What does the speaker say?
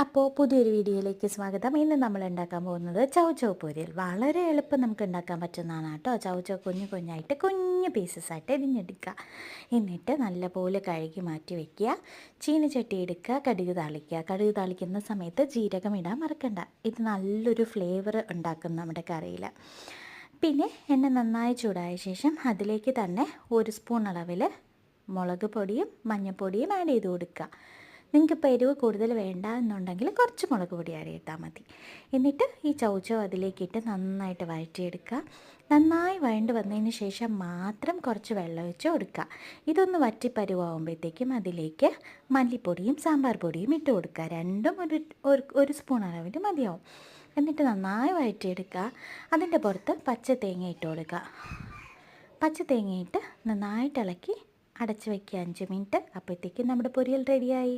അപ്പോൾ പുതിയൊരു വീഡിയോയിലേക്ക് സ്വാഗതം. ഇന്ന് നമ്മൾ ഉണ്ടാക്കാൻ പോകുന്നത് ചൗചൗ പൊരിയൽ. വളരെ എളുപ്പം നമുക്ക് ഉണ്ടാക്കാൻ പറ്റുന്നതാണ് കേട്ടോ. ചൗചൗ കുഞ്ഞു കുഞ്ഞായിട്ട് കുഞ്ഞു പീസസായിട്ട് എരിഞ്ഞെടുക്കുക. എന്നിട്ട് നല്ലപോലെ കഴുകി മാറ്റി വയ്ക്കുക. ചീനച്ചട്ടി എടുക്കുക, കടുക് താളിക്കുക. കടുക് താളിക്കുന്ന സമയത്ത് ജീരകം ഇടാൻ മറക്കണ്ട. ഇത് നല്ലൊരു ഫ്ലേവർ ഉണ്ടാക്കും നമ്മുടെ കറിയിൽ. പിന്നെ എണ്ണ നന്നായി ചൂടായ ശേഷം അതിലേക്ക് തന്നെ 1 സ്പൂൺ അളവിൽ മുളക് പൊടിയും മഞ്ഞൾപ്പൊടിയും ആഡ് ചെയ്ത് കൊടുക്കുക. നിങ്ങൾക്ക് എരിവ് കൂടുതൽ വേണ്ട എന്നുണ്ടെങ്കിൽ കുറച്ച് മുളക് പൊടി ആഡ് ചെയ്താൽ മതി. എന്നിട്ട് ഈ ചൗചൗ അതിലേക്കിട്ട് നന്നായിട്ട് വഴറ്റിയെടുക്കുക. നന്നായി വഴണ്ട് വന്നതിന് ശേഷം മാത്രം കുറച്ച് വെള്ളം ഒഴിച്ച് കൊടുക്കുക. ഇതൊന്ന് വറ്റിപ്പരുവാകുമ്പോഴത്തേക്കും അതിലേക്ക് മല്ലിപ്പൊടിയും സാമ്പാർ പൊടിയും ഇട്ട് കൊടുക്കുക. രണ്ടും ഒരു സ്പൂൺ അളവിൽ മതിയാവും. എന്നിട്ട് നന്നായി വഴറ്റിയെടുക്കുക. അതിൻ്റെ പുറത്ത് പച്ച തേങ്ങ ഇട്ട് കൊടുക്കുക. പച്ച തേങ്ങയിട്ട് നന്നായിട്ട് ഇളക്കി അടച്ച് വയ്ക്കുക 5 മിനിറ്റ്. അപ്പോഴത്തേക്കും നമ്മുടെ പൊരിയൽ റെഡിയായി.